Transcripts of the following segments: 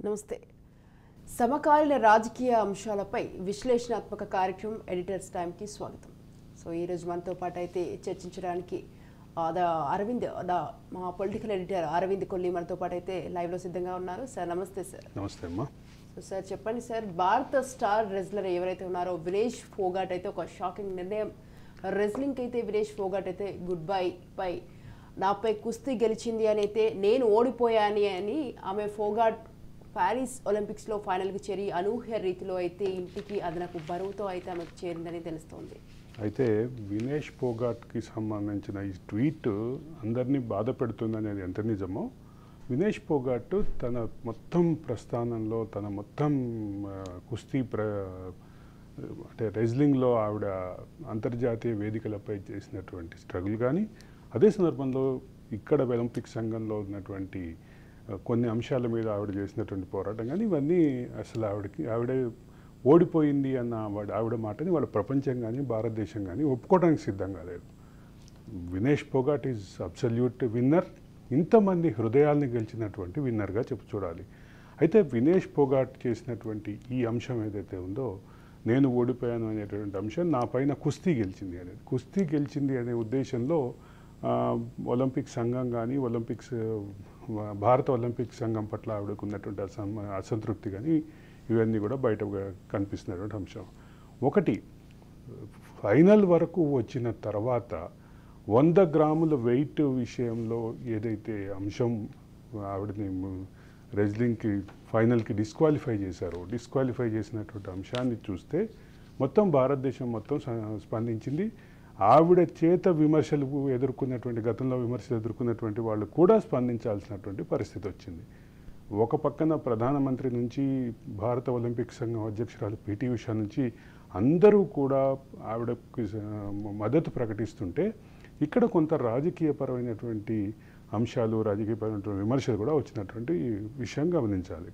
నమస్తే. సమకాలీన రాజకీయ అంశాలపై విశ్లేషణాత్మక కార్యక్రమం ఎడిటర్స్ టైంకి స్వాగతం. సో ఈరోజు మనతో పాటు అయితే చర్చించడానికి మా పొలిటికల్ ఎడిటర్ అరవింద్ కొల్లి మనతో పాటు అయితే లైవ్లో సిద్ధంగా ఉన్నారు. సార్ నమస్తే. సార్ నమస్తే అమ్మా. సో సార్ చెప్పండి సార్, భారత స్టార్ రెజ్లర్ ఎవరైతే ఉన్నారో వినేష్ ఫోగాట్ అయితే ఒక షాకింగ్ నిర్ణయం. రెజ్లింగ్కి అయితే వినేష్ ఫోగాట్ అయితే గుడ్ బై పై నాపై కుస్తీ గెలిచింది అని అయితే నేను ఓడిపోయాను అని ఆమె ఫోగాట్ ప్యారిస్ ఒలింపిక్స్లో ఫైనల్కి చేరి అనూహ్య రీతిలో అయితే ఇంటికి అదనపు బరువుతో అయితే ఆమెకు చేరిందని తెలుస్తోంది. అయితే వినేష్ ఫోగాట్కి సంబంధించిన ఈ ట్వీట్ అందరినీ బాధ పెడుతుందనేది ఎంత నిజమో, వినేష్ ఫోగాట్ తన మొత్తం ప్రస్థానంలో తన మొత్తం కుస్తీ అంటే రెజ్లింగ్లో ఆవిడ అంతర్జాతీయ వేదికలపై చేసినటువంటి స్ట్రగుల్ కానీ, అదే సందర్భంలో ఇక్కడ ఒలింపిక్ సంఘంలో ఉన్నటువంటి కొన్ని అంశాల మీద ఆవిడ చేసినటువంటి పోరాటం కానీ, ఇవన్నీ అసలు ఆవిడే ఓడిపోయింది అన్న ఆవిడ మాటని వాళ్ళ ప్రపంచం కానీ భారతదేశం కానీ ఒప్పుకోవడానికి సిద్ధంగా లేదు. Vinesh Phogat is absolute winner, ఇంతమంది హృదయాల్ని గెలిచినటువంటి విన్నర్గా చూడాలి. అయితే వినేష్ ఫోగాట్ చేసినటువంటి ఈ అంశం ఏదైతే ఉందో, నేను ఓడిపోయాను అనేటువంటి అంశం, నా పైన కుస్తీ గెలిచింది అనేది, కుస్తీ గెలిచింది అనే ఉద్దేశంలో ఒలింపిక్ సంఘం కానీ భారత ఒలింపిక్ సంఘం పట్ల ఆవిడకు ఉన్నటువంటి అసంతృప్తి కానీ ఇవన్నీ కూడా బయట కనిపిస్తున్నటువంటి అంశం. ఒకటి, ఫైనల్ వరకు వచ్చిన తర్వాత 100 గ్రాముల వెయిట్ విషయంలో ఏదైతే అంశం ఆవిడని రెజ్లింగ్కి ఫైనల్కి డిస్క్వాలిఫై చేసినటువంటి అంశాన్ని చూస్తే మొత్తం భారతదేశం మొత్తం స్పందించింది. ఆవిడ చేత గతంలో విమర్శలు ఎదుర్కొన్నటువంటి వాళ్ళు కూడా స్పందించాల్సినటువంటి పరిస్థితి వచ్చింది. ఒక పక్కన ప్రధానమంత్రి నుంచి భారత ఒలింపిక్ సంఘం అధ్యక్షురాలు పిటి ఉషా నుంచి అందరూ కూడా ఆవిడకి మద్దతు ప్రకటిస్తుంటే, ఇక్కడ కొంత రాజకీయపరమైనటువంటి అంశాలు, రాజకీయపరమైనటువంటి విమర్శలు కూడా వచ్చినటువంటి విషయం గమనించాలి.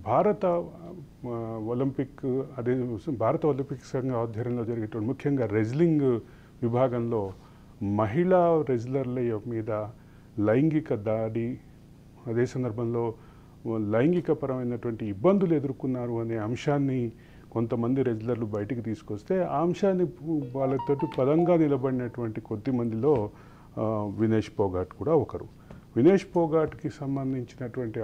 భారత ఒలింపిక్ సంఘం ఆధ్వర్యంలో జరిగేటువంటి ముఖ్యంగా రెజ్లింగ్ విభాగంలో మహిళా రెజ్లర్ల మీద లైంగిక దాడి, అదే సందర్భంలో లైంగికపరమైనటువంటి ఇబ్బందులు ఎదుర్కొన్నారు అనే అంశాన్ని కొంతమంది రెజ్లర్లు బయటికి తీసుకొస్తే, ఆ అంశాన్ని వాళ్ళతోటి పదంగా నిలబడినటువంటి కొద్ది మందిలో వినేష్ ఫోగాట్ కూడా ఒకరు. వినేష్ ఫోగాట్కి సంబంధించినటువంటి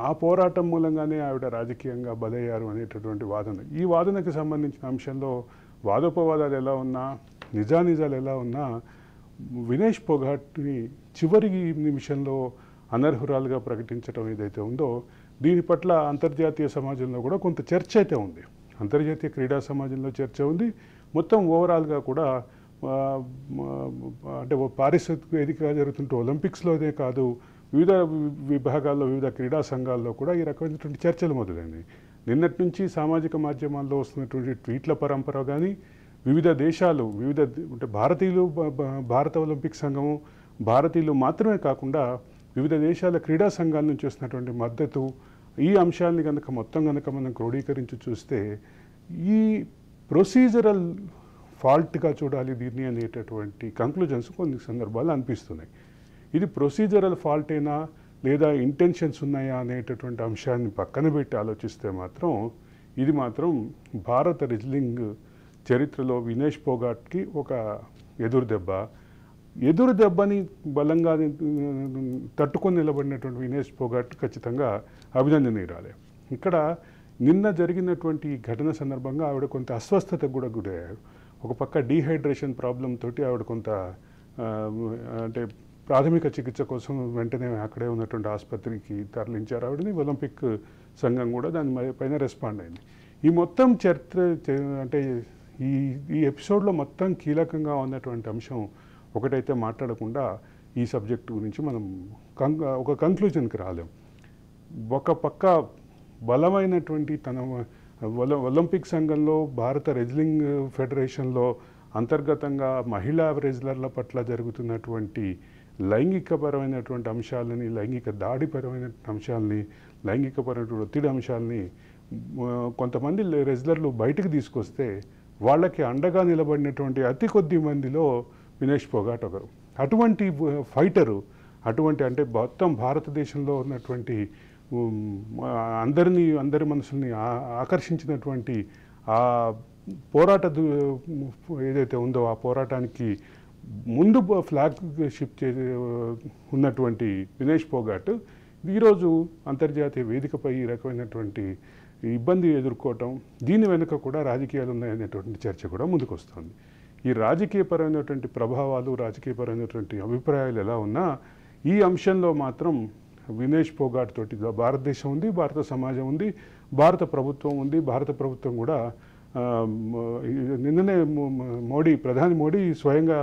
ఆ పోరాటం మూలంగానే ఆవిడ రాజకీయంగా బలయ్యారు అనేటటువంటి వాదన. ఈ వాదనకు సంబంధించిన అంశంలో వాదోపవాదాలు ఎలా ఉన్నా, నిజానిజాలు ఎలా ఉన్నా, వినేష్ ఫోగాట్ని చివరి నిమిషంలో అనర్హురాలుగా ప్రకటించడం ఏదైతే ఉందో, దీని పట్ల అంతర్జాతీయ సమాజంలో కూడా కొంత చర్చ అయితే ఉంది. అంతర్జాతీయ క్రీడా సమాజంలో చర్చ ఉంది. మొత్తం ఓవరాల్గా కూడా అంటే పారిశ్రామిక వేదికగా జరుగుతుంటే ఒలింపిక్స్లోనే కాదు, వివిధ విభాగాల్లో, వివిధ క్రీడా సంఘాల్లో కూడా ఈ రకమైనటువంటి చర్చలు మొదలైనవి. నిన్నటి నుంచి సామాజిక మాధ్యమాల్లో వస్తున్నటువంటి ట్వీట్ల పరంపర కానీ, వివిధ దేశాలు, అంటే భారత ఒలింపిక్ సంఘము, భారతీయులు మాత్రమే కాకుండా వివిధ దేశాల క్రీడా సంఘాల నుంచి వస్తున్నటువంటి మద్దతు, ఈ అంశాన్ని కనుక మనం క్రోడీకరించి చూస్తే, ఈ ప్రొసీజరల్ ఫాల్ట్గా చూడాలి దీన్ని అనేటటువంటి కంక్లూజన్స్ కొన్ని సందర్భాలు అనిపిస్తున్నాయి. ఇది ప్రొసీజరల్ ఫాల్టేనా లేదా ఇంటెన్షన్స్ ఉన్నాయా అనేటటువంటి అంశాన్ని పక్కన పెట్టి ఆలోచిస్తే మాత్రం, ఇది మాత్రం భారత రెజ్లింగ్ చరిత్రలో వినేష్ ఫోగాట్కి ఒక ఎదురు దెబ్బని బలంగా తట్టుకొని నిలబడినటువంటి వినేష్ ఫోగాట్ ఖచ్చితంగా అభినందనీయురాలే. ఇక్కడ నిన్న జరిగినటువంటి ఘటన సందర్భంగా ఆవిడ కొంత అస్వస్థతకు కూడా గురయ్యారు. ఒక పక్క డీహైడ్రేషన్ ప్రాబ్లం తోటి ఆవిడ కొంత అంటే ప్రాథమిక చికిత్స కోసం వెంటనే అక్కడే ఉన్నటువంటి ఆసుపత్రికి తరలించారు ఆవిడని. ఒలింపిక్ సంఘం కూడా దాని పైన రెస్పాండ్ అయింది. ఈ మొత్తం చరిత్ర అంటే ఈ ఎపిసోడ్లో మొత్తం కీలకంగా ఉన్నటువంటి అంశం ఒకటైతే మాట్లాడకుండా ఈ సబ్జెక్టు గురించి మనం ఒక కంక్లూజన్కి రాలేం. ఒక పక్క బలమైనటువంటి ఒలింపిక్ సంఘంలో, భారత రెజ్లింగ్ ఫెడరేషన్లో అంతర్గతంగా మహిళా రెజ్లర్ల పట్ల జరుగుతున్నటువంటి లైంగికపరమైనటువంటి అంశాలని, లైంగిక దాడిపరమైన అంశాలని, లైంగికపరమైన ఒత్తిడి అంశాలని కొంతమంది రెజ్లర్లు బయటకు తీసుకొస్తే, వాళ్ళకి అండగా నిలబడినటువంటి అతి కొద్ది మందిలో వినేష్ ఫోగాట్ ఒకరు. అటువంటి ఫైటరు, అటువంటి అంటే మొత్తం భారతదేశంలో ఉన్నటువంటి అందరి మనసుల్ని ఆకర్షించినటువంటి ఆ పోరాట ఏదైతే ఉందో ఆ పోరాటానికి ముందు ఫ్లాగ్ షిప్ ఉన్నటువంటి వినేష్ పోగాట్ ఈరోజు అంతర్జాతీయ వేదికపై ఈ రకమైనటువంటి ఇబ్బంది ఎదుర్కోవటం, దీని వెనుక కూడా రాజకీయాలు ఉన్నాయనేటువంటి చర్చ కూడా ముందుకు వస్తుంది. ఈ రాజకీయపరమైనటువంటి ప్రభావాలు, రాజకీయపరమైనటువంటి అభిప్రాయాలు ఎలా ఉన్నా ఈ అంశంలో మాత్రం వినేష్ పోగాట్ తోటి భారతదేశం ఉంది, భారత సమాజం ఉంది, భారత ప్రభుత్వం ఉంది. భారత ప్రభుత్వం కూడా నిన్ననే ప్రధాని మోడీ స్వయంగా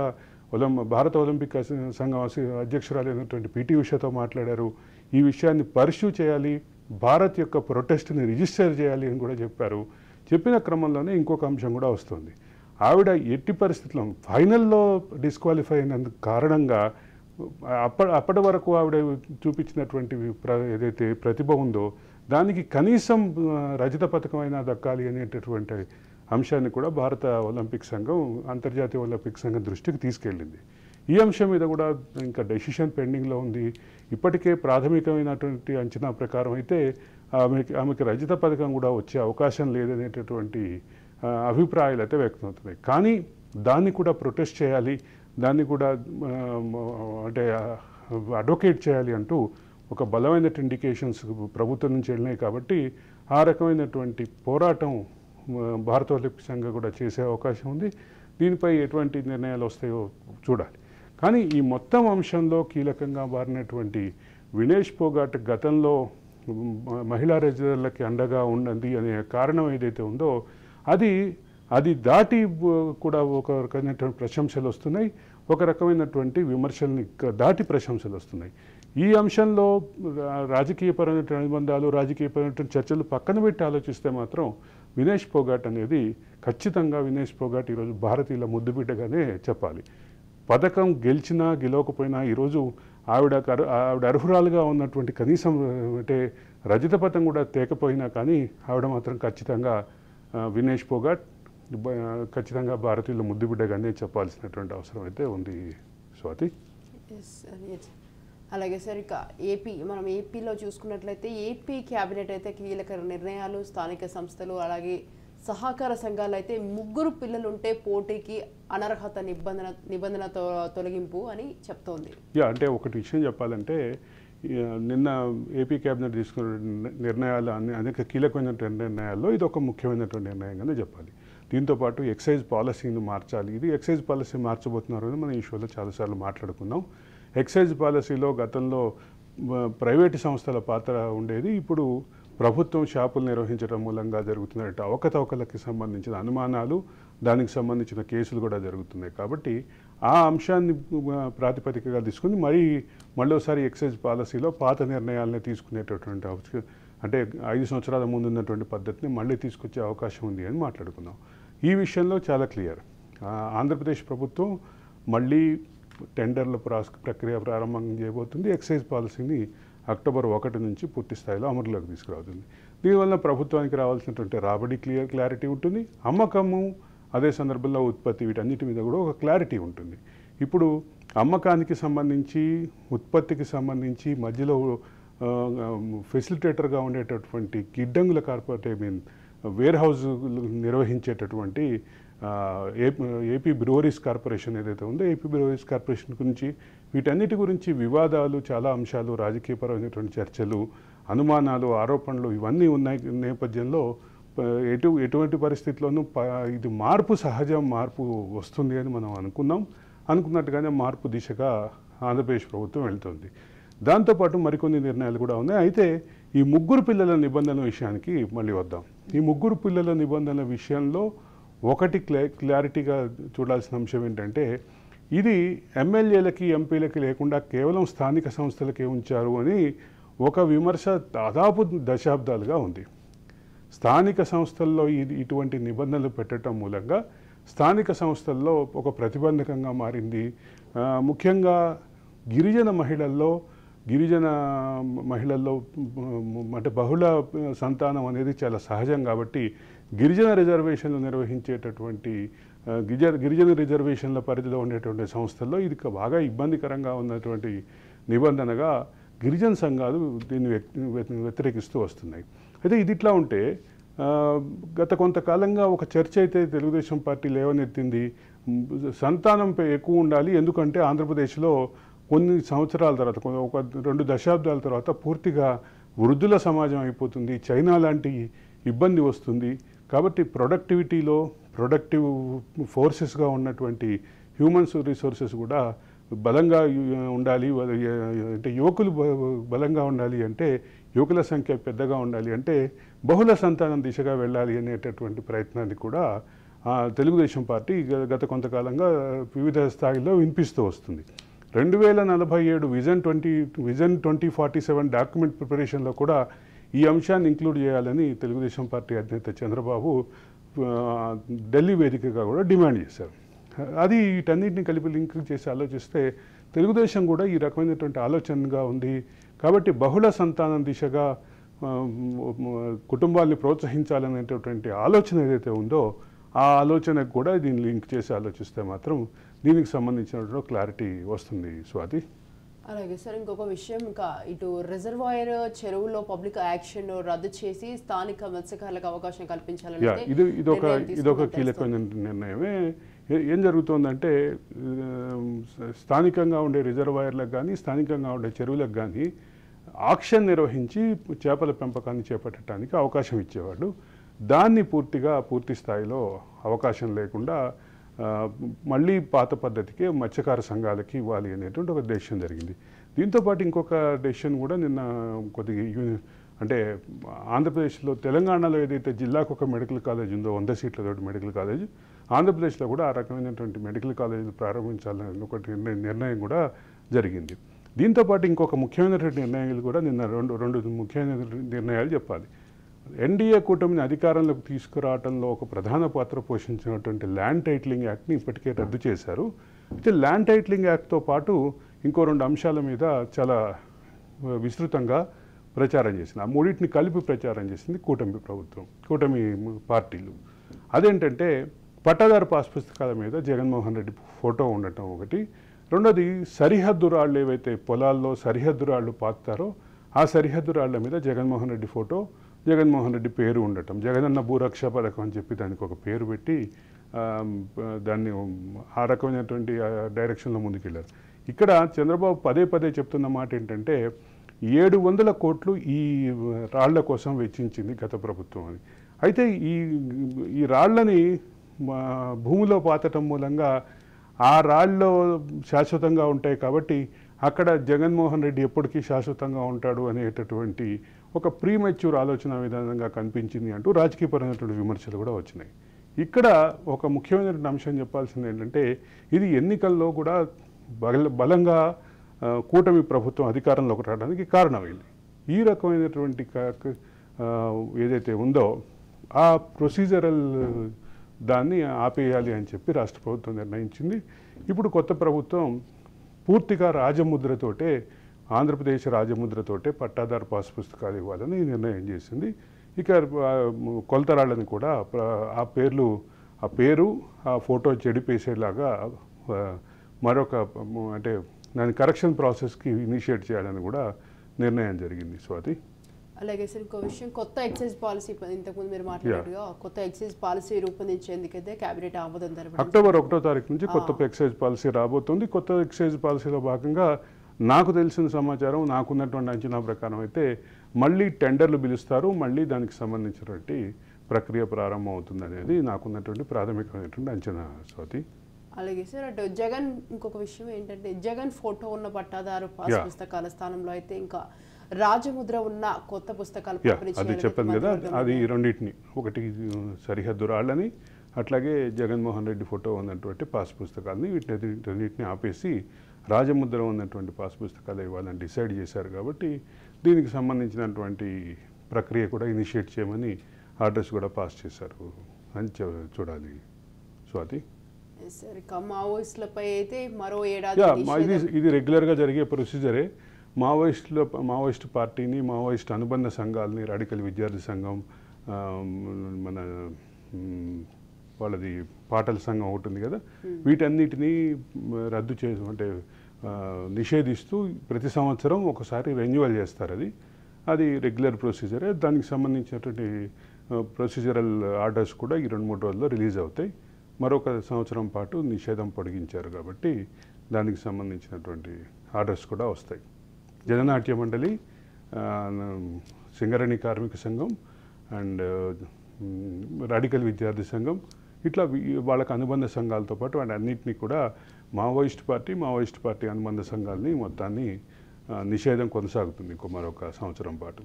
భారత ఒలింపిక్ సంఘం అధ్యక్షురాలైనటువంటి పిటి ఉషతో మాట్లాడారు. ఈ విషయాన్ని పర్స్యూ చేయాలి, భారత్ యొక్క ప్రొటెస్ట్ని రిజిస్టర్ చేయాలి అని కూడా చెప్పారు. చెప్పిన క్రమంలోనే ఇంకొక అంశం కూడా వస్తుంది. ఆవిడ ఎట్టి పరిస్థితుల్లో ఫైనల్లో డిస్క్వాలిఫై అయినందుకు కారణంగా అప్పటి వరకు ఆవిడ చూపించినటువంటి ఏదైతే ప్రతిభ ఉందో దానికి కనీసం రజత పథకం అయినా దక్కాలి అనేటటువంటి అంశాన్ని కూడా భారత ఒలింపిక్ సంఘం, అంతర్జాతీయ ఒలింపిక్ సంఘం దృష్టికి తీసుకెళ్ళింది. ఈ అంశం మీద కూడా ఇంకా డెసిషన్ పెండింగ్లో ఉంది. ఇప్పటికే ప్రాథమికమైనటువంటి అంచనా ప్రకారం అయితే ఆమెకి రజత పథకం కూడా వచ్చే అవకాశం లేదనేటటువంటి అభిప్రాయాలు అయితే వ్యక్తమవుతున్నాయి. కానీ దాన్ని కూడా ప్రొటెస్ట్ చేయాలి, దాన్ని కూడా అంటే అడ్వకేట్ చేయాలి అంటూ ఒక బలమైనటువంటి ఇండికేషన్స్ ప్రభుత్వం నుంచి వెళ్ళినాయి. కాబట్టి ఆ రకమైనటువంటి పోరాటం భారత ఒలింపిక్ సంఘం కూడా చేసే అవకాశం ఉంది. దీనిపై ఎటువంటి నిర్ణయాలు వస్తాయో చూడాలి. కానీ ఈ మొత్తం అంశంలో కీలకంగా మారినటువంటి వినేష్ పోగాట్ గతంలో మహిళా రెజ్లర్లకి అండగా ఉన్నది అనే కారణం ఏదైతే ఉందో అది దాటి కూడా ఒక రకమైనటువంటి ప్రశంసలు వస్తున్నాయి, ఒక రకమైనటువంటి విమర్శల్ని దాటి ప్రశంసలు వస్తున్నాయి. ఈ అంశంలో రాజకీయపరమైన అనుబంధాలు, రాజకీయపరమైన చర్చలు పక్కన పెట్టి ఆలోచిస్తే మాత్రం వినేష్ పోగాట్ అనేది ఖచ్చితంగా వినేష్ పోగాట్ ఈరోజు భారతీయుల ముద్దుబిడ్డగానే చెప్పాలి. పథకం గెలిచినా గెలవకపోయినా ఈరోజు ఆవిడ అర్హురాలుగా ఉన్నటువంటి కనీసం అంటే రజత పథకం కూడా తేకపోయినా కానీ ఆవిడ మాత్రం ఖచ్చితంగా వినేష్ పోగాట్ ఖచ్చితంగా భారతీయుల ముద్దుబిడ్డగానే చెప్పాల్సినటువంటి అవసరం అయితే ఉంది స్వాతి. అలాగే సార్, ఇక మనం ఏపీలో చూసుకున్నట్లయితే ఏపీ క్యాబినెట్ అయితే కీలక నిర్ణయాలు, స్థానిక సంస్థలు అలాగే సహకార సంఘాలు అయితే 3 పిల్లలుంటే పోటీకి అనర్హత నిబంధన తొలగింపు అని చెప్తోంది. అంటే ఒకటి విషయం చెప్పాలంటే నిన్న ఏపీ క్యాబినెట్ తీసుకున్న నిర్ణయాలు అనేక కీలకమైనటువంటి నిర్ణయాల్లో ఇది ఒక ముఖ్యమైనటువంటి నిర్ణయంగానే చెప్పాలి. దీంతోపాటు ఎక్సైజ్ పాలసీని మార్చాలి. ఇది ఎక్సైజ్ పాలసీ మార్చబోతున్నారు అని మనం ఈ షోలో చాలాసార్లు మాట్లాడుకున్నాం. ఎక్సైజ్ పాలసీలో గతంలో ప్రైవేటు సంస్థల పాత్ర ఉండేది. ఇప్పుడు ప్రభుత్వం షాపులు నిర్వహించడం మూలంగా జరుగుతున్న అవకతవకలకి సంబంధించిన అనుమానాలు, దానికి సంబంధించిన కేసులు కూడా జరుగుతున్నాయి. కాబట్టి ఆ అంశాన్ని ప్రాతిపదికగా తీసుకుని మళ్ళీసారి ఎక్సైజ్ పాలసీలో పాత నిర్ణయాలని తీసుకునేటటువంటి అంటే 5 సంవత్సరాల ముందు ఉన్నటువంటి పద్ధతిని మళ్ళీ తీసుకొచ్చే అవకాశం ఉంది అని మాట్లాడుకున్నాం. ఈ విషయంలో చాలా క్లియర్. ఆంధ్రప్రదేశ్ ప్రభుత్వం మళ్ళీ టెండర్ల ప్రక్రియ ప్రారంభం చేయబోతుంది. ఎక్సైజ్ పాలసీని అక్టోబర్ 1 నుంచి పూర్తి స్థాయిలో అమలులోకి తీసుకురావుతుంది. దీనివల్ల ప్రభుత్వానికి రావాల్సినటువంటి రాబడి క్లారిటీ ఉంటుంది, అమ్మకము అదే సందర్భంలో ఉత్పత్తి వీటన్నిటి మీద కూడా ఒక క్లారిటీ ఉంటుంది. ఇప్పుడు అమ్మకానికి సంబంధించి, ఉత్పత్తికి సంబంధించి మధ్యలో ఫెసిలిటేటర్గా ఉండేటటువంటి గిడ్డంగుల వేర్ హౌస్ నిర్వహించేటటువంటి ఏపీ బ్రూవరీస్ కార్పొరేషన్ ఏదైతే ఉందో ఏపీ బ్రూవరీస్ కార్పొరేషన్ గురించి వీటన్నిటి గురించి వివాదాలు, చాలా అంశాలు, రాజకీయపరమైనటువంటి చర్చలు, అనుమానాలు, ఆరోపణలు ఇవన్నీ ఉన్నాయి నేపథ్యంలో ఎటువంటి పరిస్థితుల్లోనూ ఇది సహజం మార్పు వస్తుంది అని మనం అనుకున్నట్టుగానే మార్పు దిశగా ఆంధ్రప్రదేశ్ ప్రభుత్వం వెళ్తుంది. దాంతోపాటు మరికొన్ని నిర్ణయాలు కూడా ఉన్నాయి. అయితే ఈ 3 పిల్లల నిబంధనల విషయానికి మళ్ళీ వద్దాం. ఈ 3 పిల్లల నిబంధనల విషయంలో ఒకటి క్లారిటీగా చూడాల్సిన అంశం ఏంటంటే ఇది ఎమ్మెల్యేలకి, ఎంపీలకి లేకుండా కేవలం స్థానిక సంస్థలకే ఉంచారు అని ఒక విమర్శ దాదాపు దశాబ్దాలుగా ఉంది. స్థానిక సంస్థల్లో ఇటువంటి నిబంధనలు పెట్టడం మూలంగా స్థానిక సంస్థల్లో ఒక ప్రతిబంధకంగా మారింది. ముఖ్యంగా గిరిజన మహిళల్లో అంటే బహుళ సంతానం అనేది చాలా సహజం కాబట్టి గిరిజన రిజర్వేషన్లు నిర్వహించేటటువంటి గిరిజన రిజర్వేషన్ల పరిధిలో ఉండేటువంటి సంస్థల్లో ఇది బాగా ఇబ్బందికరంగా ఉన్నటువంటి నిబంధనగా గిరిజన సంఘాలు దీన్ని వ్యతిరేకిస్తూ వస్తున్నాయి. అయితే ఇది ఇట్లా ఉంటే గత కొంతకాలంగా ఒక చర్చ అయితే తెలుగుదేశం పార్టీ లేవనెత్తింది. సంతానం ఎక్కువ ఉండాలి, ఎందుకంటే ఆంధ్రప్రదేశ్లో కొన్ని సంవత్సరాల తర్వాత, ఒక 2 దశాబ్దాల తర్వాత పూర్తిగా వృద్ధుల సమాజం అయిపోతుంది, చైనా లాంటి ఇబ్బంది వస్తుంది. కాబట్టి ప్రొడక్టివిటీలో ప్రొడక్టివ్ ఫోర్సెస్గా ఉన్నటువంటి హ్యూమన్స్ రిసోర్సెస్ కూడా బలంగా ఉండాలి. అంటే యువకులు బలంగా ఉండాలి అంటే, యువకుల సంఖ్య పెద్దగా ఉండాలి అంటే బహుళ సంతానం దిశగా వెళ్ళాలి అనేటటువంటి ప్రయత్నాన్ని కూడా తెలుగుదేశం పార్టీ గత కొంతకాలంగా వివిధ స్థాయిలో వినిపిస్తూ వస్తుంది. 2047 విజన్ 2047 డాక్యుమెంట్ ప్రిపరేషన్లో కూడా ఈ అంశాన్ని ఇంక్లూడ్ చేయాలని తెలుగుదేశం పార్టీ అధినేత చంద్రబాబు ఢిల్లీ వేదికగా కూడా డిమాండ్ చేశారు. అది వీటన్నిటిని కలిపి లింక్ చేసి ఆలోచిస్తే తెలుగుదేశం కూడా ఈ రకమైనటువంటి ఆలోచనగా ఉంది. కాబట్టి బహుళ సంతానం దిశగా కుటుంబాన్ని ప్రోత్సహించాలనేటటువంటి ఆలోచన ఏదైతే ఉందో ఆ ఆలోచనకు కూడా దీన్ని లింక్ చేసి ఆలోచిస్తే మాత్రం దీనికి సంబంధించినటువంటి క్లారిటీ వస్తుంది. స్వాతి, అలాగే సార్, ఇంకొక విషయం, ఇంకా ఇటు రిజర్వాయర్ చెరువులో పబ్లిక్ యాక్షన్ రద్దు చేసి స్థానిక మత్స్యకారులకు అవకాశం కల్పించాలని ఇదొక కీలకమైన నిర్ణయమే. ఏం జరుగుతోందంటే స్థానికంగా ఉండే రిజర్వాయర్లకు కానీ స్థానికంగా ఉండే చెరువులకు కానీ ఆక్షన్ నిర్వహించి చేపల పెంపకాన్ని చేపట్టడానికి అవకాశం ఇచ్చేవాళ్ళు. దాన్ని పూర్తి స్థాయిలో అవకాశం లేకుండా మళ్ళీ పాత పద్ధతికే మత్స్యకార సంఘాలకి ఇవ్వాలి అనేటువంటి ఒక డెసిషన్ జరిగింది. దీంతోపాటు ఇంకొక డెసిషన్ కూడా నిన్న కొద్దిగా అంటే ఆంధ్రప్రదేశ్లో, తెలంగాణలో ఏదైతే జిల్లాకు ఒక మెడికల్ కాలేజ్ ఉందో 100 సీట్లతోటి మెడికల్ కాలేజ్, ఆంధ్రప్రదేశ్లో కూడా ఆ రకమైనటువంటి మెడికల్ కాలేజీలు ప్రారంభించాలని ఒకటి నిర్ణయం కూడా జరిగింది. దీంతోపాటు ఇంకొక ముఖ్యమైనటువంటి నిర్ణయాలు కూడా నిన్న రెండు ముఖ్యమైన నిర్ణయాలు చెప్పాలి. ఎన్డీఏ కూటమిని అధికారంలోకి తీసుకురావడంలో ఒక ప్రధాన పాత్ర పోషించినటువంటి ల్యాండ్ టైటిలింగ్ యాక్ట్ని ఇప్పటికే రద్దు చేశారు. అయితే ల్యాండ్ టైటిలింగ్ యాక్ట్తో పాటు ఇంకో 2 అంశాల మీద చాలా విస్తృతంగా ప్రచారం చేసింది. ఆ మూడింటిని కలిపి ప్రచారం చేసింది కూటమి పార్టీలు. అదేంటంటే పట్టాదారు పాస్ పుస్తకాల మీద జగన్మోహన్ రెడ్డి ఫోటో ఉండటం ఒకటి, రెండోది సరిహద్దు రాళ్ళు ఏవైతే పొలాల్లో సరిహద్దు రాళ్ళు పాతారో ఆ సరిహద్దు రాళ్ల మీద జగన్మోహన్ రెడ్డి ఫోటో, జగన్మోహన్ రెడ్డి పేరు ఉండటం, జగనన్న భూరక్ష పథకం అని చెప్పి దానికి ఒక పేరు పెట్టి దాన్ని ఆ రకమైనటువంటి డైరెక్షన్లో ముందుకెళ్ళారు. ఇక్కడ చంద్రబాబు పదే చెప్తున్న మాట ఏంటంటే 700 కోట్లు ఈ రాళ్ల కోసం వెచ్చించింది గత ప్రభుత్వం అని. అయితే ఈ రాళ్లని భూమిలో పాతటం మూలంగా ఆ రాళ్ళు శాశ్వతంగా ఉంటాయి కాబట్టి అక్కడ జగన్మోహన్ రెడ్డి ఎప్పటికీ శాశ్వతంగా ఉంటాడు అనేటటువంటి ఒక ప్రీమెచ్యూర్ ఆలోచన విధానంగా కనిపించింది అంటూ రాజకీయపరమైనటువంటి విమర్శలు కూడా వచ్చినాయి. ఇక్కడ ఒక ముఖ్యమైనటువంటి అంశం చెప్పాల్సింది ఏంటంటే ఇది ఎన్నికల్లో కూడా బలంగా కూటమి ప్రభుత్వం అధికారంలోకి రావడానికి కారణమైంది. ఈ రకమైనటువంటి ఏదైతే ఉందో ఆ ప్రొసీజరల్ దాన్ని ఆపేయాలి అని చెప్పి రాష్ట్ర ప్రభుత్వం నిర్ణయించింది. ఇప్పుడు కొత్త ప్రభుత్వం పూర్తిగా రాజముద్రతోటే, ఆంధ్రప్రదేశ్ రాజముద్రతోటే పట్టాదారు పాస్ పుస్తకాలు ఇవ్వాలని నిర్ణయం చేసింది. ఇక కొలతరాళ్ళని కూడా ఆ పేరు ఆ ఫోటో చెడిపేసేలాగా మరొక అంటే దాని కరెక్షన్ ప్రాసెస్కి ఇనిషియేట్ చేయాలని కూడా నిర్ణయం జరిగింది. స్వాతి, అలాగే సార్, ఇంకో విషయం, కొత్త ఎక్సైజ్ పాలసీ, ఇంతకుముందు మీరు మాట్లాడారుగా, కొత్త ఎక్సైజ్ పాలసీ రూపొందించేందుకైతే కేబినెట్ ఆమోదం జరపడం, అక్టోబర్ 1వ తారీఖు నుంచి కొత్త ఎక్సైజ్ పాలసీ రాబోతుంది. కొత్త ఎక్సైజ్ పాలసీలో భాగంగా నాకు తెలిసిన సమాచారం, నాకున్నటువంటి అంచనా ప్రకారం అయితే మళ్ళీ టెండర్లు పిలుస్తారు, మళ్ళీ దానికి సంబంధించినటువంటి ప్రక్రియ ప్రారంభం అవుతుంది అనేది నాకున్నటువంటి ప్రాథమికమైనటువంటి అంచనా. స్వాతి, అలాగే సార్, అటు జగన్ ఇంకొక విషయం ఏంటంటే జగన్ ఫోటో ఉన్న పట్టాదారు పాస్ పుస్తకాల స్థానంలో అయితే ఇంకా రాజముద్ర ఉన్న కొత్త పుస్తకాలు అది చెప్పాను కదా, అది రెండింటిని, ఒకటి సరిహద్దు రాళ్ళని అట్లాగే జగన్మోహన్ రెడ్డి ఫోటో ఉన్నటువంటి పాస్ పుస్తకాలని వీటిని ఆపేసి రాజముద్ర ఉన్నటువంటి పాస్ పుస్తకాలు ఇవ్వాలని డిసైడ్ చేశారు. కాబట్టి దీనికి సంబంధించినటువంటి ప్రక్రియ కూడా ఇనిషియేట్ చేయమని ఆర్డర్స్ కూడా పాస్ చేశారు అని చూడాలి. స్వాతి, మావోయిస్టులపై అయితే మరో ఏడాది ఇది రెగ్యులర్గా జరిగే ప్రొసీజరే. మావోయిస్టు పార్టీని, మావోయిస్టు అనుబంధ సంఘాలని, రాడికల్ విద్యార్థి సంఘం, మన వాళ్ళది పాటల సంఘం ఒకటి ఉంది కదా, వీటన్నిటినీ రద్దు చేసి అంటే నిషేధిస్తూ ప్రతి సంవత్సరం ఒకసారి రెన్యువల్ చేస్తారు. అది రెగ్యులర్ ప్రొసీజరే. దానికి సంబంధించినటువంటి ప్రొసీజరల్ ఆర్డర్స్ కూడా ఈ 2-3 రోజుల్లో రిలీజ్ అవుతాయి. మరొక సంవత్సరం పాటు నిషేధం పొడిగించారు కాబట్టి దానికి సంబంధించినటువంటి ఆర్డర్స్ కూడా వస్తాయి. జననాట్య మండలి, సింగరేణి కార్మిక సంఘం అండ్ రాడికల్ విద్యార్థి సంఘం ఇట్లా వాళ్ళకి అనుబంధ సంఘాలతో పాటు అన్నింటినీ కూడా మావోయిస్ట్ పార్టీ అనుబంధ సంఘాలని మొత్తాన్ని నిషేధం కొనసాగుతుంది ఇంకో మరొక సంవత్సరం పాటు.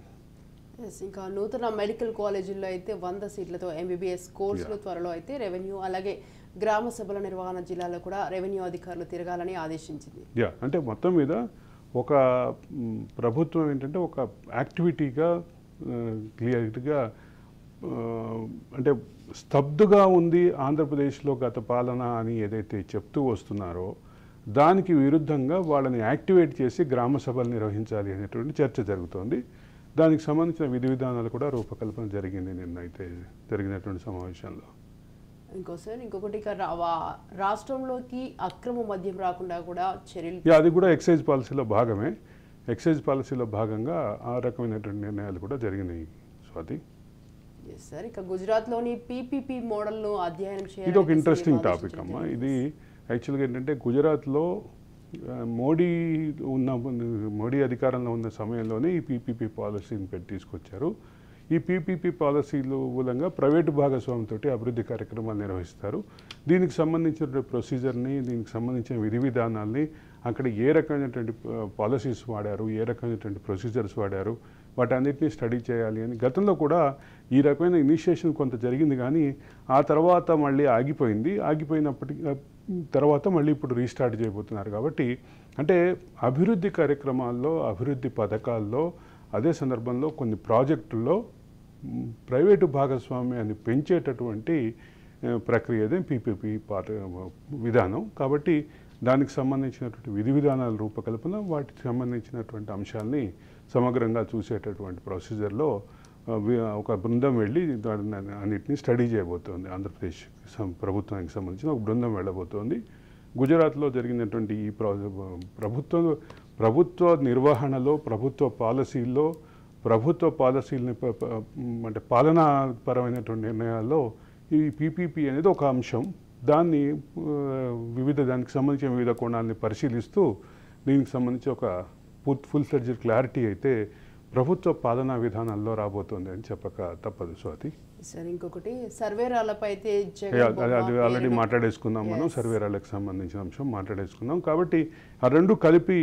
ఇంకా నూతన మెడికల్ కాలేజీల్లో అయితే 100 సీట్లతో MBBS కోర్సులు త్వరలో అయితే రెవెన్యూ అలాగే గ్రామ సభల నిర్వహణ జిల్లాలో కూడా రెవెన్యూ అధికారులు తిరగాలని ఆదేశించింది. అంటే మొత్తం మీద ఒక ప్రభుత్వం ఏంటంటే ఒక యాక్టివిటీగా క్లియర్గా అంటే స్తబ్దుగా ఉంది ఆంధ్రప్రదేశ్లో గత పాలన అని ఏదైతే చెప్తూ వస్తున్నారో దానికి విరుద్ధంగా వాళ్ళని యాక్టివేట్ చేసి గ్రామ సభలు నిర్వహించాలి అనేటువంటి చర్చ జరుగుతోంది. దానికి సంబంధించిన విధి విధానాలు కూడా రూపకల్పన జరిగింది నిన్న అయితే జరిగినటువంటి సమావేశంలో. ఇంకొకటి రాష్ట్రంలోకి అక్రమ మద్యం రాకుండా కూడా చర్యలు, అది కూడా ఎక్సైజ్ పాలసీలో భాగమే. ఎక్సైజ్ పాలసీలో భాగంగా ఆ రకమైనటువంటి నిర్ణయాలు కూడా జరిగినాయి స్వాతి. సార్ ఇక గుజరాత్లోని PPP మోడల్ను అధ్యయనం చేయాలి. ఇది ఒక ఇంట్రెస్టింగ్ టాపిక్ అమ్మా. ఇది యాక్చువల్గా ఏంటంటే గుజరాత్లో మోడీ అధికారంలో ఉన్న సమయంలోనే ఈ PPP పాలసీని తీసుకొచ్చారు. ఈ PPP పాలసీలు మూలంగా ప్రైవేటు భాగస్వామితో అభివృద్ధి కార్యక్రమాలు నిర్వహిస్తారు. దీనికి సంబంధించిన ప్రొసీజర్ని, దీనికి సంబంధించిన విధి విధానాల్ని, అక్కడ ఏ రకమైనటువంటి పాలసీస్ వాడారు, ఏ రకమైనటువంటి ప్రొసీజర్స్ వాడారు, వాటన్నిటిని స్టడీ చేయాలి అని గతంలో కూడా ఈ రకమైన ఇనిషియేషన్ కొంత జరిగింది. కానీ ఆ తర్వాత మళ్ళీ ఆగిపోయినప్పటికీ తర్వాత మళ్ళీ ఇప్పుడు రీస్టార్ట్ చేయబోతున్నారు. కాబట్టి అంటే అభివృద్ధి కార్యక్రమాల్లో, అభివృద్ధి పథకాల్లో, అదే సందర్భంలో కొన్ని ప్రాజెక్టుల్లో ప్రైవేటు భాగస్వామ్యాన్ని పెంచేటటువంటి ప్రక్రియదే PPP విధానం. కాబట్టి దానికి సంబంధించినటువంటి విధి విధానాల రూపకల్పన, వాటికి సంబంధించినటువంటి అంశాలని సమగ్రంగా చూసేటటువంటి ప్రొసీజర్లో ఒక బృందం వెళ్ళి అన్నిటినీ స్టడీ చేయబోతోంది. ఆంధ్రప్రదేశ్ ప్రభుత్వానికి సంబంధించిన ఒక బృందం వెళ్ళబోతోంది. గుజరాత్లో జరిగినటువంటి ఈ ప్రభుత్వ నిర్వహణలో, ప్రభుత్వ పాలసీలని అంటే పాలనాపరమైనటువంటి నిర్ణయాల్లో ఈ PPP అనేది ఒక అంశం. దాన్ని దానికి సంబంధించిన వివిధ కోణాలని పరిశీలిస్తూ దీనికి సంబంధించి ఒక ఫుల్ ఫ్లెడ్జ్డ్ క్లారిటీ అయితే ప్రభుత్వ పాలనా విధానాల్లో రాబోతోంది అని చెప్పక తప్పదు స్వాతి. సార్ ఇంకొకటి సర్వేరాలపై అయితే అది ఆల్రెడీ మాట్లాడేసుకున్నాం మనం. సర్వేరాలకు సంబంధించిన అంశం మాట్లాడేసుకున్నాం. కాబట్టి ఆ రెండు కలిపి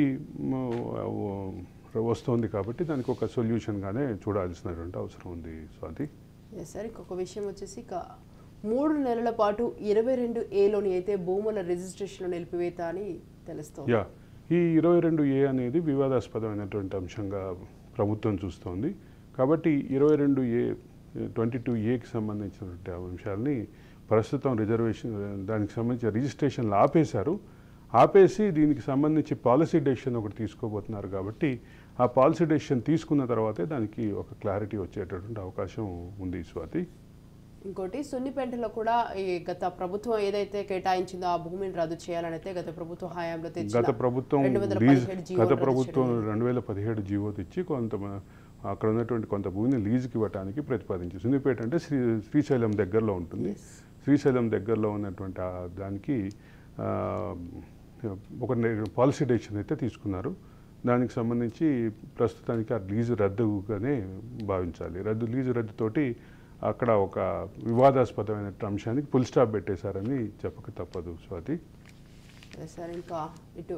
వస్తుంది. కాబట్టి దానికి ఒక సొల్యూషన్గానే చూడాల్సినటువంటి అవసరం ఉంది స్వాతి. సార్ ఇంకొక విషయం వచ్చేసి 3 నెలల పాటు 22A అయితే భూముల రిజిస్ట్రేషన్ నిలిపివేత అని తెలుస్తుంది. ఈ 22A అనేది వివాదాస్పదమైనటువంటి అంశంగా ప్రభుత్వం చూస్తోంది. కాబట్టి 22A కి సంబంధించినటువంటి అంశాలని ప్రస్తుతం దానికి సంబంధించిన రిజిస్ట్రేషన్లు ఆపేసి దీనికి సంబంధించి పాలసీ డెసిషన్ ఒకటి తీసుకోబోతున్నారు. కాబట్టి ఆ పాలసీ డెసిషన్ తీసుకున్న తర్వాతే దానికి ఒక క్లారిటీ వచ్చేటటువంటి అవకాశం ఉంది స్వాతి. ఇంకోటి సున్నిపేటలో కూడా ఈ గత ప్రభుత్వం ఏదైతే కేటాయించిందో ఆ భూమిని రద్దు చేయాలని అయితే గత ప్రభుత్వ హయాంలో గత ప్రభుత్వం 2017 జీవో తెచ్చి అక్కడ ఉన్నటువంటి కొంత భూమిని లీజుకి ఇవ్వడానికి ప్రతిపాదించి. సున్నిపేట అంటే శ్రీశైలం దగ్గరలో ఉంటుంది. శ్రీశైలం దగ్గరలో ఉన్నటువంటి దానికి ఒక పాలసీ డెసిషన్ అయితే తీసుకున్నారు. దానికి సంబంధించి ప్రస్తుతానికి ఆ లీజు రద్దుగానే భావించాలి. లీజు రద్దుతోటి అక్కడ ఒక వివాదాస్పదమైన అంశానికి ఫుల్ స్టాప్ పెట్టేశారని చెప్పక తప్పదు స్వాతి. సార్ ఇంకా ఇటు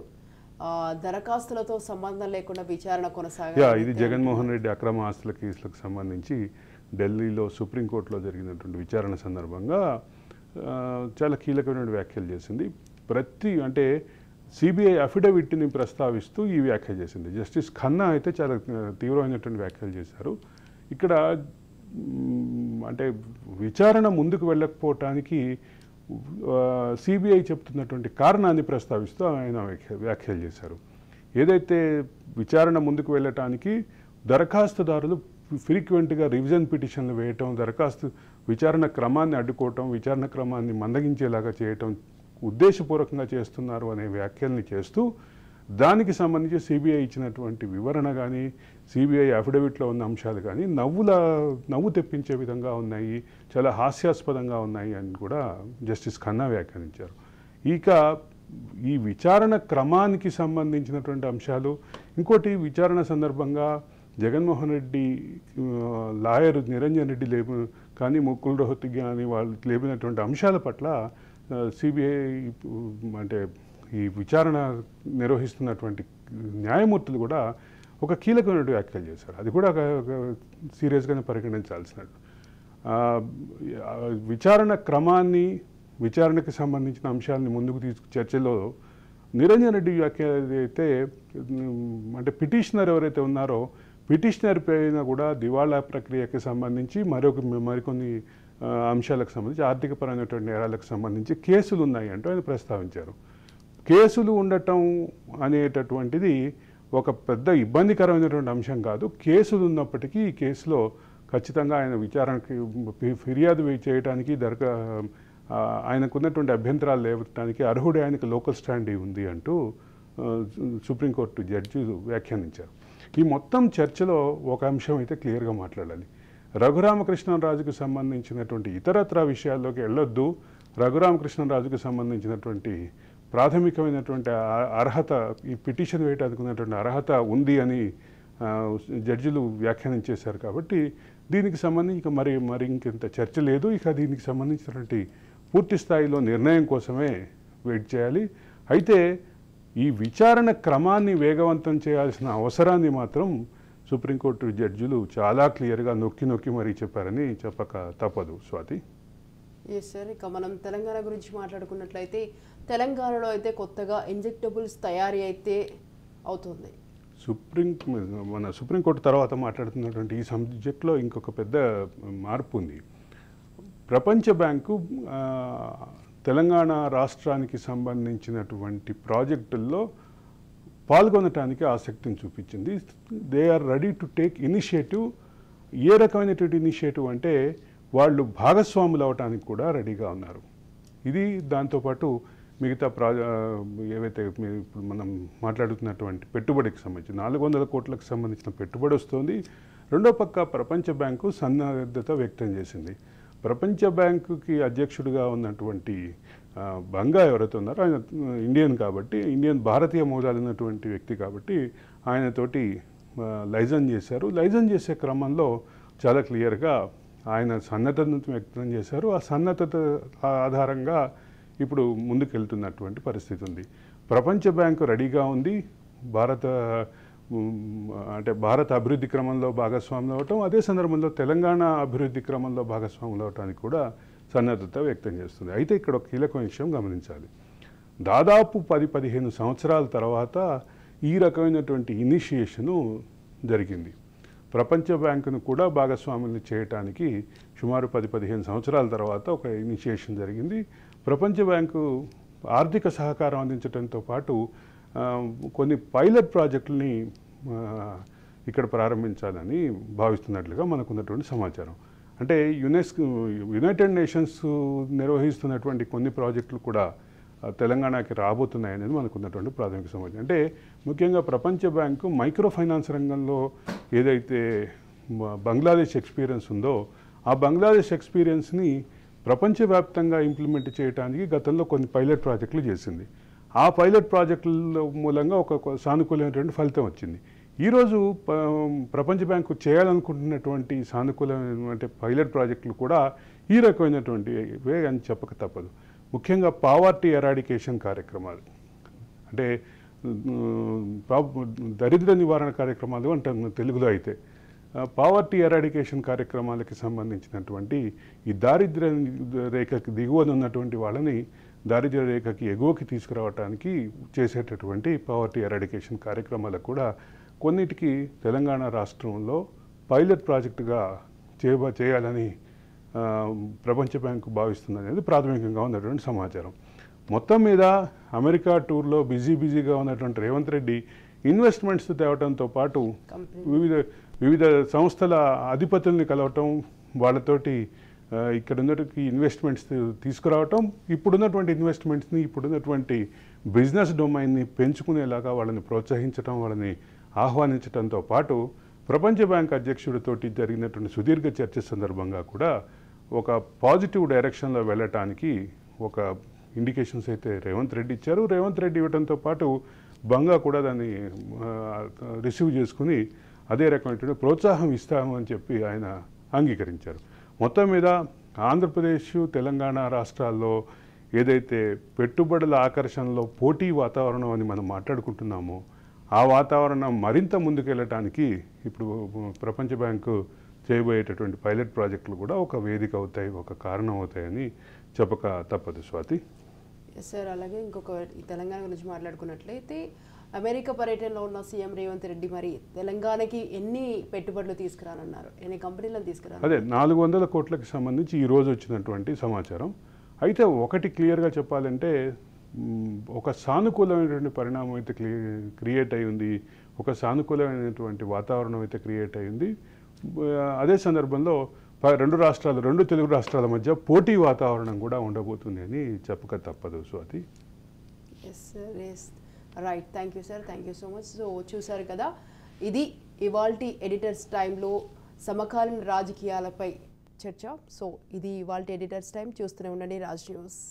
దరఖాస్తులతో సంబంధం లేకుండా విచారణ కొనసాగాలి. ఇది జగన్మోహన్ రెడ్డి అక్రమ ఆస్తుల కేసులకు సంబంధించి ఢిల్లీలో సుప్రీంకోర్టులో జరిగినటువంటి విచారణ సందర్భంగా చాలా కీలకమైన వ్యాఖ్యలు చేసింది. అంటే సిబిఐ అఫిడవిట్ని ప్రస్తావిస్తూ ఈ వ్యాఖ్య చేసింది. జస్టిస్ ఖన్నా అయితే చాలా తీవ్రమైనటువంటి వ్యాఖ్యలు చేశారు. ఇక్కడ అంటే విచారణ ముందుకు వెళ్ళకపోవటానికి సిబిఐ చెప్తున్నటువంటి కారణాన్ని ప్రస్తావిస్తూ ఆయన వ్యాఖ్యలు చేశారు. ఏదైతే విచారణ ముందుకు వెళ్ళటానికి దరఖాస్తుదారులు ఫ్రీక్వెంట్గా రివిజన్ పిటిషన్లు వేయటం, విచారణ క్రమాన్ని అడ్డుకోవటం, విచారణ క్రమాన్ని మందగించేలాగా చేయటం ఉద్దేశపూర్వకంగా చేస్తున్నారు అనే వ్యాఖ్యల్ని చేస్తూ దానికి సంబంధించి సిబిఐ ఇచ్చినటువంటి వివరణ కానీ సిబిఐ అఫిడవిట్లో ఉన్న అంశాలు కానీ నవ్వు తెప్పించే విధంగా ఉన్నాయి, చాలా హాస్యాస్పదంగా ఉన్నాయి అని కూడా జస్టిస్ ఖన్నా వ్యాఖ్యానించారు. ఇక ఈ విచారణ క్రమానికి సంబంధించినటువంటి అంశాలు, ఇంకోటి విచారణ సందర్భంగా జగన్మోహన్ రెడ్డి లాయర్ నిరంజన్ రెడ్డి కానీ ముకుల్ రోహత్గి కానీ వాళ్ళు లేపినటువంటి అంశాల పట్ల సిబిఐ అంటే ఈ విచారణ నిర్వహిస్తున్నటువంటి న్యాయమూర్తులు కూడా ఒక కీలకమైన వ్యాఖ్యలు చేశారు. అది కూడా సీరియస్గానే పరిగణించాల్సినట్టు. విచారణ క్రమాన్ని, విచారణకు సంబంధించిన అంశాలని ముందుకు చర్చలో నిరంజన్ రెడ్డి వ్యాఖ్య అయితే అంటే పిటిషనర్ ఎవరైతే ఉన్నారో పిటిషనర్ పైన కూడా దివాళా ప్రక్రియకి సంబంధించి మరికొన్ని అంశాలకు సంబంధించి ఆర్థికపరమైనటువంటి నేరాలకు సంబంధించి కేసులు ఉన్నాయి అంటూ ఆయన ప్రస్తావించారు. కేసులు ఉండటం అనేటటువంటిది ఒక పెద్ద ఇబ్బందికరమైనటువంటి అంశం కాదు. కేసులు ఉన్నప్పటికీ ఈ కేసులో ఖచ్చితంగా ఆయన విచారణకి ఫిర్యాదు చేయడానికి ఆయనకున్నటువంటి అభ్యంతరాలు లేవటానికి అర్హుడే ఆయనకు లోకల్ స్టాండ్ ఉంది అంటూ సుప్రీంకోర్టు జడ్జి వ్యాఖ్యానించారు. ఈ మొత్తం చర్చలో ఒక అంశం అయితే క్లియర్గా మాట్లాడాలి. రఘురామకృష్ణరాజుకు సంబంధించినటువంటి ఇతరత్ర విషయాల్లోకి వెళ్ళొద్దు. రఘురామకృష్ణరాజుకు సంబంధించినటువంటి ప్రాథమికమైనటువంటి అర్హత, ఈ పిటిషన్ వేయడానికి ఉన్నటువంటి అర్హత ఉంది అని జడ్జిలు వ్యాఖ్యానించేశారు. కాబట్టి దీనికి సంబంధించి ఇక మరి ఇంకెంత చర్చ లేదు. ఇక దీనికి సంబంధించినటువంటి పూర్తి స్థాయిలో నిర్ణయం కోసమే వెయిట్ చేయాలి. అయితే ఈ విచారణ క్రమాన్ని వేగవంతం చేయాల్సిన అవసరాన్ని మాత్రం సుప్రీంకోర్టు జడ్జిలు చాలా క్లియర్గా నొక్కి మరీ చెప్పారని చెప్పక తప్పదు. స్వాతి. ఎస్ సార్, ఇక మనం తెలంగాణ గురించి మాట్లాడుకున్నట్లయితే తెలంగాణలో అయితే కొత్తగా ఇంజెక్టబుల్స్ తయారీ అయితే అవుతుంది. మన సుప్రీంకోర్టు తర్వాత మాట్లాడుతున్నటువంటి ఈ సబ్జెక్ట్లో ఇంకొక పెద్ద మార్పు ఉంది. ప్రపంచ బ్యాంకు తెలంగాణ రాష్ట్రానికి సంబంధించినటువంటి ప్రాజెక్టుల్లో పాల్గొనటానికి ఆసక్తిని చూపించింది. They are ready to take initiative. ఏ రకమైనటువంటి ఇనిషియేటివ్ అంటే వాళ్ళు భాగస్వాములు అవటానికి కూడా రెడీగా ఉన్నారు. ఇది దాంతోపాటు మిగతా ఏవైతే ఇప్పుడు మనం మాట్లాడుతున్నటువంటి పెట్టుబడికి సంబంధించి 400 కోట్లకు సంబంధించిన పెట్టుబడి వస్తుంది. రెండో పక్క ప్రపంచ బ్యాంకు సన్నద్ధత వ్యక్తం చేసింది. ప్రపంచ బ్యాంకుకి అధ్యక్షుడిగా ఉన్నటువంటి బంగా ఎవరైతే ఉన్నారో ఆయన ఇండియన్ కాబట్టి, భారతీయ మూలాలు ఉన్నటువంటి వ్యక్తి కాబట్టి ఆయనతోటి లైజన్ చేశారు. లైజన్ చేసే క్రమంలో చాలా క్లియర్గా ఆయన సన్నద్ధతను వ్యక్తం చేశారు. ఆ సన్నద్ధత ఆధారంగా ఇప్పుడు ముందుకెళ్తున్నటువంటి పరిస్థితి ఉంది. ప్రపంచ బ్యాంకు రెడీగా ఉంది. భారత అభివృద్ధి క్రమంలో భాగస్వాములు అవటం, అదే సందర్భంలో తెలంగాణ అభివృద్ధి క్రమంలో భాగస్వాములు అవటానికి కూడా సన్నద్ధత వ్యక్తం చేస్తుంది. అయితే ఇక్కడ ఒక కీలక విషయం గమనించాలి. దాదాపు 10-15 సంవత్సరాల తర్వాత ఈ రకమైనటువంటి ఇనిషియేషను జరిగింది. ప్రపంచ బ్యాంకును కూడా భాగస్వాములు చేయటానికి సుమారు 10-15 సంవత్సరాల తర్వాత ఒక ఇనిషియేషన్ జరిగింది. ప్రపంచ బ్యాంకు ఆర్థిక సహకారం అందించడంతో పాటు కొన్ని పైలట్ ప్రాజెక్టులని ఇక్కడ ప్రారంభించాలని భావిస్తున్నట్లుగా మనకున్నటువంటి సమాచారం. అంటే యునైటెడ్ నేషన్స్ నిర్వహిస్తున్నటువంటి కొన్ని ప్రాజెక్టులు కూడా తెలంగాణకి రాబోతున్నాయనేది మనకున్నటువంటి ప్రాథమిక సమాచారం. అంటే ముఖ్యంగా ప్రపంచ బ్యాంకు మైక్రో ఫైనాన్స్ రంగంలో ఏదైతే బంగ్లాదేశ్ ఎక్స్పీరియన్స్ ఉందో ఆ బంగ్లాదేశ్ ఎక్స్పీరియన్స్ని ప్రపంచవ్యాప్తంగా ఇంప్లిమెంట్ చేయడానికి గతంలో కొన్ని పైలట్ ప్రాజెక్టులు చేసింది. ఆ పైలట్ ప్రాజెక్టుల మూలంగా ఒక సానుకూలమైనటువంటి ఫలితం వచ్చింది. ఈరోజు ప్రపంచ బ్యాంకు చేయాలనుకుంటున్నటువంటి సానుకూలమైనటువంటి పైలట్ ప్రాజెక్టులు కూడా ఈ రకమైనటువంటివే అని చెప్పక తప్పదు. ముఖ్యంగా పావర్టీ ఎరాడికేషన్ కార్యక్రమాలు, అంటే దరిద్ర నివారణ కార్యక్రమాలు అంటారు తెలుగులో. అయితే పావర్టీ ఎరాడికేషన్ కార్యక్రమాలకి సంబంధించినటువంటి ఈ దారిద్ర్య రేఖకి దిగువన ఉన్నటువంటి వాళ్ళని దారిద్ర్య రేఖకి ఎగువకి తీసుకురావడానికి చేసేటటువంటి పావర్టీ ఎరాడికేషన్ కార్యక్రమాలకు కూడా కొన్నిటికి తెలంగాణ రాష్ట్రంలో పైలట్ ప్రాజెక్టుగా చేయాలని ప్రపంచ బ్యాంకు భావిస్తుంది అనేది ప్రాథమికంగా ఉన్నటువంటి సమాచారం. మొత్తం మీద అమెరికా టూర్లో బిజీగా ఉన్నటువంటి రేవంత్ రెడ్డి ఇన్వెస్ట్మెంట్స్ తేవడంతో పాటు వివిధ సంస్థల అధిపతుల్ని కలవటం, వాళ్ళతోటి ఇక్కడ ఉన్నటువంటి ఇన్వెస్ట్మెంట్స్ తీసుకురావటం, ఇప్పుడున్నటువంటి ఇన్వెస్ట్మెంట్స్ని, ఇప్పుడున్నటువంటి బిజినెస్ డొమైన్ని పెంచుకునేలాగా వాళ్ళని ప్రోత్సహించడం, వాళ్ళని ఆహ్వానించడంతో పాటు ప్రపంచ బ్యాంక్ అధ్యక్షుడితోటి జరిగినటువంటి సుదీర్ఘ చర్చ సందర్భంగా కూడా ఒక పాజిటివ్ డైరెక్షన్లో వెళ్ళటానికి ఒక ఇండికేషన్స్ అయితే రేవంత్ రెడ్డి ఇచ్చారు. రేవంత్ రెడ్డి ఇవ్వడంతో పాటు బంగా కూడా దాన్ని రిసీవ్ చేసుకుని అదే రకమైనటువంటి ప్రోత్సాహం ఇస్తామని చెప్పి ఆయన అంగీకరించారు. మొత్తం మీద ఆంధ్రప్రదేశ్, తెలంగాణ రాష్ట్రాల్లో ఏదైతే పెట్టుబడుల ఆకర్షణలో పోటీ వాతావరణం అని మనం మాట్లాడుకుంటున్నామో ఆ వాతావరణం మరింత ముందుకెళ్ళటానికి ఇప్పుడు ప్రపంచ బ్యాంకు చేయబోయేటటువంటి పైలట్ ప్రాజెక్టులు కూడా ఒక వేదిక అవుతాయి, ఒక కారణం అవుతాయని చెప్పక తప్పదు స్వాతి. సార్, అలాగే ఇంకొక ఈ తెలంగాణ గురించి మాట్లాడుకున్నట్లయితే అమెరికా పర్యటనలో ఉన్న సీఎం రేవంత్ రెడ్డి మరి తెలంగాణకి ఎన్ని పెట్టుబడులు తీసుకురానున్నారు, ఎన్ని కంపెనీలను తీసుకురా? అదే 400 కోట్లకి సంబంధించి ఈరోజు వచ్చినటువంటి సమాచారం. అయితే ఒకటి క్లియర్గా చెప్పాలంటే ఒక సానుకూలమైనటువంటి పరిణామం అయితే క్రియేట్ అయి ఉంది, ఒక సానుకూలమైనటువంటి వాతావరణం అయితే క్రియేట్ అయింది. అదే సందర్భంలో రెండు తెలుగు రాష్ట్రాల మధ్య పోటీ వాతావరణం కూడా ఉండబోతుంది అని చెప్పక తప్పదు Swathi. Yes sir, yes right. Thank you sir, thank you so much. So చూసారు కదా, ఇది ఇవాల్టి ఎడిటర్స్ టైంలో సమకాలీన రాజకీయాలపై చర్చ. సో ఇది ఇవాల్టి ఎడిటర్స్ టైం. చూస్తూనే ఉండండి రాజ్ న్యూస్.